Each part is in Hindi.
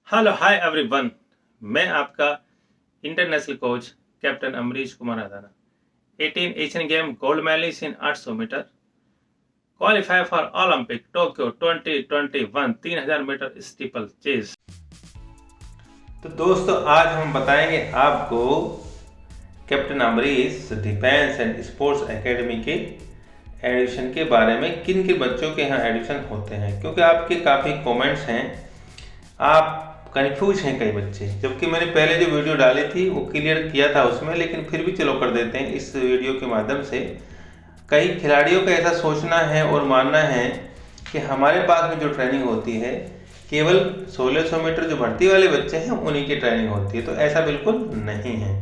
Hello hi everyone. मैं आपका international coach captain Amrish Kumar Adana. 18 Asian game gold medallist in 800 metre, qualify for Olympic Tokyo 2021 3000 metre steeplechase. तो दोस्तों, आज हम बताएंगे आपको captain Amrish defence and sports academy के एडमिशन के बारे में। किन किन बच्चों के यहाँ एडमिशन होते हैं, क्योंकि आपके काफ़ी कमेंट्स हैं, आप कंफ्यूज हैं कई बच्चे। जबकि मैंने पहले जो वीडियो डाली थी वो क्लियर किया था उसमें, लेकिन फिर भी चलो कर देते हैं इस वीडियो के माध्यम से। कई खिलाड़ियों का ऐसा सोचना है और मानना है कि हमारे पास में जो ट्रेनिंग होती है केवल 1600 मीटर जो भर्ती वाले बच्चे हैं उन्हीं की ट्रेनिंग होती है, तो ऐसा बिल्कुल नहीं है।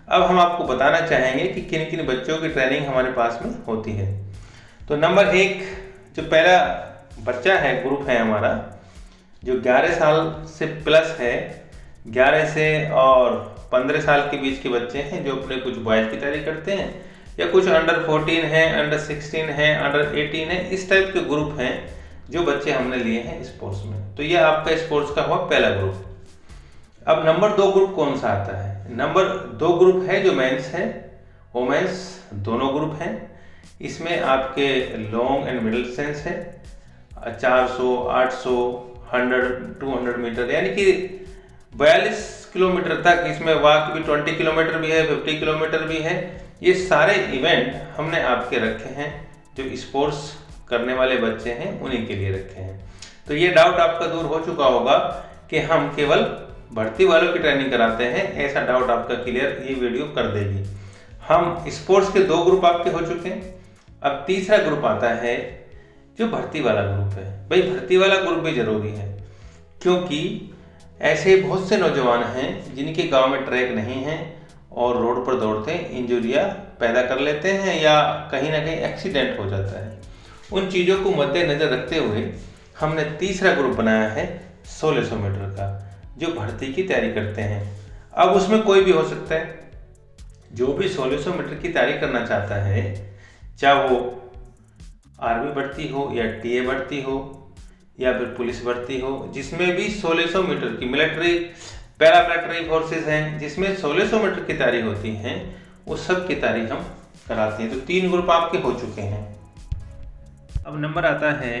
अब हम आपको बताना चाहेंगे कि किन किन बच्चों की ट्रेनिंग हमारे पास में होती है। तो नंबर 1 जो पहला बच्चा है, ग्रुप है हमारा, जो 11 साल से प्लस है, 11 से और 15 साल के बीच के बच्चे हैं जो अपने कुछ बॉयज़ की तैयारी करते हैं, या कुछ अंडर 14 है, अंडर 16 है, अंडर 18 है, इस टाइप के ग्रुप हैं जो बच्चे हमने लिए हैं स्पोर्ट्स में। तो ये आपका स्पोर्ट्स का हुआ पहला ग्रुप। अब नंबर 2 ग्रुप कौन सा आता है? नंबर 2 ग्रुप है जो मेंस है, वोमेंस दोनों ग्रुप हैं। इसमें आपके लॉन्ग एंड मिडिल डिस्टेंस है, 400, 800, 100, 200 मीटर, यानी कि 42 किलोमीटर तक। इसमें वॉक भी 20 किलोमीटर भी है, 50 किलोमीटर भी है। ये सारे इवेंट हमने आपके रखे हैं, जो स्पोर्ट्स करने वाले बच्चे हैं उन्हीं के लिए रखे हैं। तो ये डाउट आपका दूर हो चुका होगा कि हम केवल भर्ती वालों की ट्रेनिंग कराते हैं, ऐसा डाउट आपका क्लियर ये वीडियो कर देगी। हम स्पोर्ट्स के 2 ग्रुप आपके हो चुके हैं। अब तीसरा ग्रुप आता है जो भर्ती वाला ग्रुप है। भाई भर्ती वाला ग्रुप भी जरूरी है, क्योंकि ऐसे बहुत से नौजवान हैं जिनके गांव में ट्रैक नहीं है और रोड पर दौड़ते इंजुरियां पैदा कर लेते हैं या कहीं ना कहीं एक्सीडेंट हो जाता है। उन चीज़ों को मद्देनजर रखते हुए हमने तीसरा ग्रुप बनाया है 1600 मीटर का, जो भर्ती की तैयारी करते हैं। अब उसमें कोई भी हो सकता है, जो भी 1600 मीटर की तैयारी करना चाहता है, चाहे वो आर्मी भर्ती हो या टीए भर्ती हो या फिर पुलिस भर्ती हो, जिसमें भी 1600 मीटर की मिलिट्री पैरामिलिट्री फोर्सेस हैं जिसमें 1600 मीटर की तैयारी होती हैं, वो सब की तैयारी हम कराते हैं। तो 3 ग्रुप आपके हो चुके हैं। अब नंबर आता है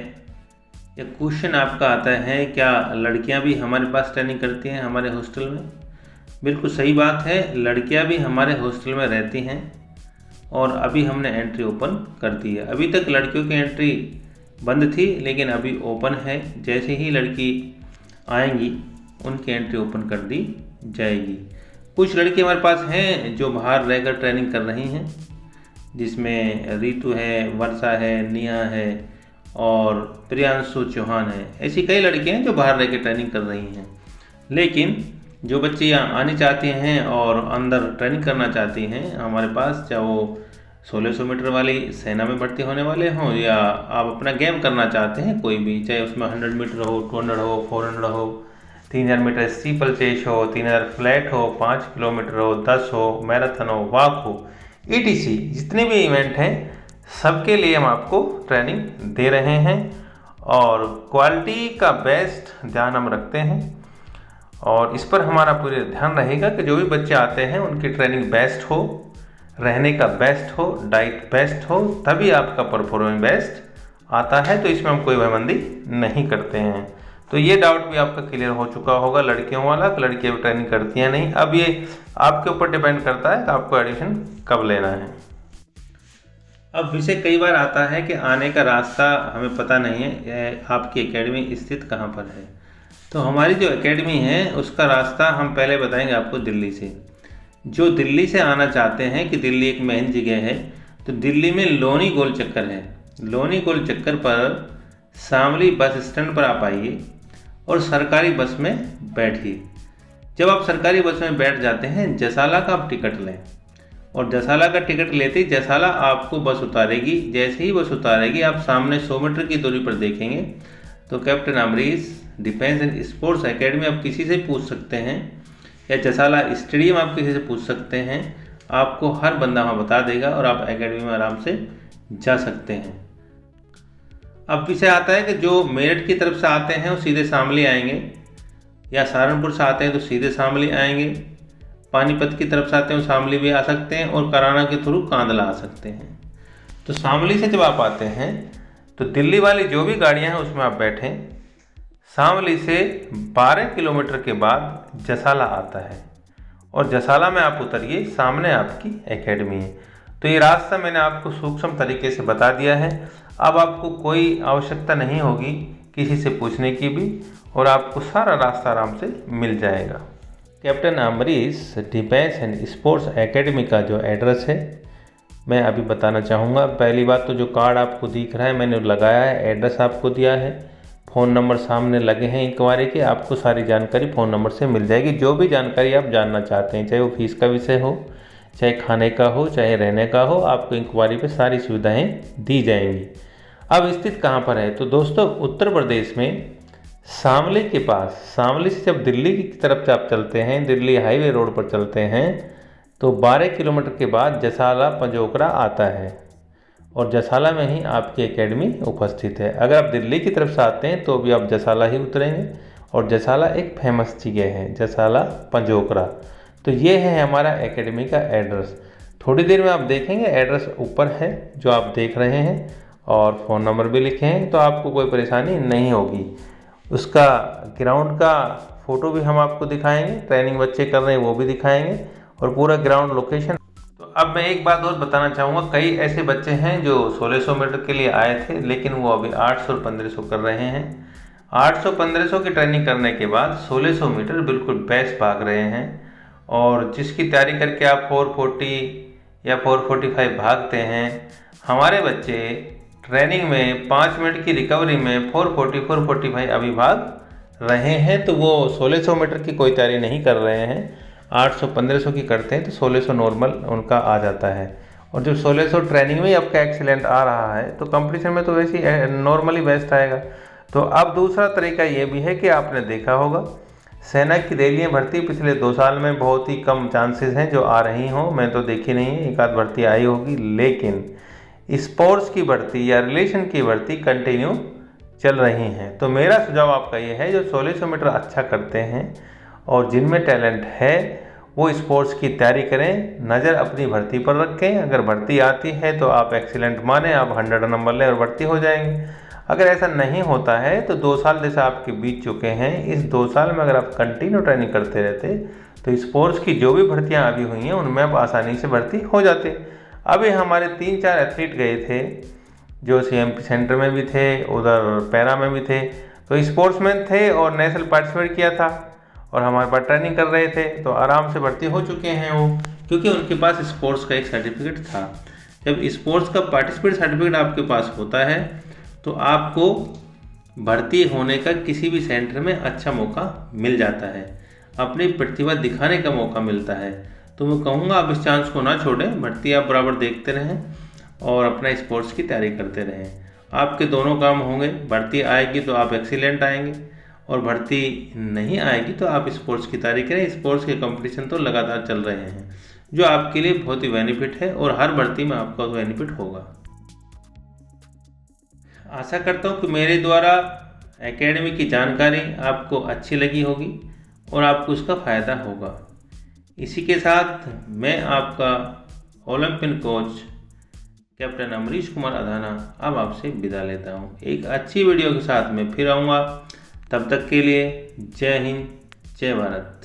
या क्वेश्चन आपका आता है, क्या लड़कियां भी हमारे पास ट्रेनिंग करती हैं हमारे हॉस्टल में? बिल्कुल सही बात है, लड़कियां भी हमारे हॉस्टल में रहती हैं और अभी हमने एंट्री ओपन कर दी है। अभी तक लड़कियों की एंट्री बंद थी, लेकिन अभी ओपन है। जैसे ही लड़की आएंगी उनकी एंट्री ओपन कर दी जाएगी। कुछ लड़की हमारे पास हैं जो बाहर रहकर ट्रेनिंग कर रही हैं, जिसमें रितु है, वर्षा है, निया है और प्रियांशु चौहान है। ऐसी कई लड़कियां हैं जो बाहर रहकर ट्रेनिंग कर रही हैं। लेकिन जो बच्चे यहाँ आनी चाहती हैं और अंदर ट्रेनिंग करना चाहती हैं हमारे पास, चाहे वो 1600 मीटर वाली सेना में भर्ती होने वाले हों या आप अपना गेम करना चाहते हैं कोई भी, चाहे उसमें 100 मीटर हो, 200 हो, 400 हो, 3000 मीटर स्टीपल चेज हो, 3000 फ्लैट हो, 5 किलोमीटर हो, 10 हो, मैराथन हो, वॉक हो, ETC जितने भी इवेंट हैं सबके लिए हम आपको ट्रेनिंग दे रहे हैं और क्वालिटी का बेस्ट ध्यान हम रखते हैं। और इस पर हमारा पूरे ध्यान रहेगा कि जो भी बच्चे आते हैं उनकी ट्रेनिंग बेस्ट हो, रहने का बेस्ट हो, डाइट बेस्ट हो, तभी आपका परफॉर्मेंस बेस्ट आता है। तो इसमें हम कोई पाबंदी नहीं करते हैं। तो ये डाउट भी आपका क्लियर हो चुका होगा लड़कियों वाला, कि लड़कियाँ भी ट्रेनिंग करती हैं नहीं। अब ये आपके ऊपर डिपेंड करता है कि आपको एडमिशन कब लेना है। अब विषय कई बार आता है कि आने का रास्ता हमें पता नहीं है, आपकी एकेडमी स्थित कहाँ पर है। तो हमारी जो एकेडमी है उसका रास्ता हम पहले बताएंगे आपको दिल्ली से। जो दिल्ली से आना चाहते हैं कि दिल्ली एक मेन जगह है, तो दिल्ली में लोनी गोल चक्कर है। लोनी गोल चक्कर पर शामली बस स्टैंड पर आप आइए और सरकारी बस में बैठिए। जब आप सरकारी बस में बैठ जाते हैं, जसाला का आप टिकट लें और जसाला का टिकट लेते ही जसाला आपको बस उतारेगी। जैसे ही बस उतारेगी आप सामने 100 मीटर की दूरी पर देखेंगे तो captain Amrish defence and sports academy आप किसी से पूछ सकते हैं, या जसाला स्टेडियम आप किसी से पूछ सकते हैं, आपको हर बंदा वहाँ बता देगा और आप एकेडमी में आराम से जा सकते हैं। अब विषय आता है कि जो मेरठ की तरफ से आते हैं वो सीधे शामली आएंगे, या सहारनपुर से आते हैं तो सीधे शामली आएंगे, पानीपत की तरफ से आते हैं तो शामली भी आ सकते हैं और कराना के थ्रू कांदला आ सकते हैं। तो शामली से जब आप आते हैं तो दिल्ली वाली जो भी गाड़ियां हैं उसमें आप बैठें। शामली से 12 किलोमीटर के बाद जसाला आता है और जसाला में आप उतरिए, सामने आपकी एकेडमी है। तो ये रास्ता मैंने आपको सूक्ष्म तरीके से बता दिया है। अब आपको कोई आवश्यकता नहीं होगी किसी से पूछने की भी, और आपको सारा रास्ता आराम से मिल जाएगा। Captain Amrish defence and sports academy का जो एड्रेस है मैं अभी बताना चाहूँगा। पहली बात तो जो कार्ड आपको दिख रहा है मैंने लगाया है, एड्रेस आपको दिया है, फ़ोन नंबर सामने लगे हैं इंक्वायरी के, आपको सारी जानकारी फ़ोन नंबर से मिल जाएगी। जो भी जानकारी आप जानना चाहते हैं, चाहे वो फीस का विषय हो, चाहे खाने का हो, चाहे रहने का हो, आपको इंक्वायरी पे सारी सुविधाएं दी जाएंगी। अब स्थित कहाँ पर है? तो दोस्तों उत्तर प्रदेश में शामली के पास, शामली से जब दिल्ली की तरफ से आप चलते हैं, दिल्ली हाईवे रोड पर चलते हैं तो 12 किलोमीटर के बाद जसाला पंजोकरा आता है और जसाला में ही आपकी एकेडमी उपस्थित है। अगर आप दिल्ली की तरफ से आते हैं तो भी आप जसाला ही उतरेंगे और जसाला एक फेमस जगह है, जसाला पंजोकरा। तो ये है हमारा एकेडमी का एड्रेस। थोड़ी देर में आप देखेंगे एड्रेस ऊपर है जो आप देख रहे हैं और फ़ोन नंबर भी लिखे हैं, तो आपको कोई परेशानी नहीं होगी। उसका ग्राउंड का फ़ोटो भी हम आपको दिखाएंगे, ट्रेनिंग बच्चे कर रहे हैं वो भी दिखाएंगे और पूरा ग्राउंड लोकेशन। तो अब मैं एक बात और बताना चाहूँगा, कई ऐसे बच्चे हैं जो 1600 मीटर के लिए आए थे लेकिन वो अभी 800 और 1500 कर रहे हैं। 800-1500 की ट्रेनिंग करने के बाद 1600 मीटर बिल्कुल बेस्ट भाग रहे हैं, और जिसकी तैयारी करके आप 440 या 445 भागते हैं, हमारे बच्चे ट्रेनिंग में 5 मिनट की रिकवरी में 440-445 अभी भाग रहे हैं। तो वो 1600 मीटर की कोई तैयारी नहीं कर रहे हैं, 800-1500 की करते हैं तो 1600 नॉर्मल उनका आ जाता है। और जब 1600 ट्रेनिंग में ही आपका एक्सीलेंट आ रहा है तो कंपटीशन में तो वैसे ही नॉर्मली बेस्ट आएगा। तो अब दूसरा तरीका ये भी है कि आपने देखा होगा सेना की रैलियाँ भर्ती पिछले 2 साल में बहुत ही कम चांसेस हैं जो आ रही हों, मैं तो देखी नहीं है, एक आध भर्ती आई होगी, लेकिन स्पोर्ट्स की भर्ती या रिलेशन की भर्ती कंटिन्यू चल रही हैं। तो मेरा सुझाव आपका ये है, जो 1600 मीटर अच्छा करते हैं और जिनमें टैलेंट है वो स्पोर्ट्स की तैयारी करें, नज़र अपनी भर्ती पर रखें। अगर भर्ती आती है तो आप एक्सीलेंट माने, आप 100 नंबर लें और भर्ती हो जाएंगे। अगर ऐसा नहीं होता है तो 2 साल जैसे आपके बीत चुके हैं, इस 2 साल में अगर आप कंटिन्यू ट्रेनिंग करते रहते तो स्पोर्ट्स की जो भी भर्तियाँ अभी हुई हैं उनमें आप आसानी से भर्ती हो जाते। अभी हमारे 3-4 एथलीट गए थे जो CMP सेंटर में भी थे, उधर पैरा में भी थे, तो स्पोर्ट्समैन थे और नेशनल पार्टिसिपेट किया था और हमारे पास ट्रेनिंग कर रहे थे, तो आराम से भर्ती हो चुके हैं वो, क्योंकि उनके पास स्पोर्ट्स का एक सर्टिफिकेट था। जब स्पोर्ट्स का पार्टिसिपेट सर्टिफिकेट आपके पास होता है तो आपको भर्ती होने का किसी भी सेंटर में अच्छा मौका मिल जाता है, अपनी प्रतिभा दिखाने का मौका मिलता है। तो मैं कहूँगा आप इस चांस को ना छोड़ें, भर्ती आप बराबर देखते रहें और अपना स्पोर्ट्स की तैयारी करते रहें। आपके दोनों काम होंगे, भर्ती आएगी तो आप एक्सीलेंट आएंगे और भर्ती नहीं आएगी तो आप स्पोर्ट्स की तैयारी करें। स्पोर्ट्स के कंपटीशन तो लगातार चल रहे हैं जो आपके लिए बहुत ही बेनिफिट है और हर भर्ती में आपका बेनिफिट होगा। आशा करता हूँ कि मेरे द्वारा एकेडमी की जानकारी आपको अच्छी लगी होगी और आपको उसका फ़ायदा होगा। इसी के साथ मैं आपका Olympian coach captain Amrish Kumar Adhana अब आपसे विदा लेता हूँ। एक अच्छी वीडियो के साथ मैं फिर आऊँगा, तब तक के लिए जय हिंद, जय भारत।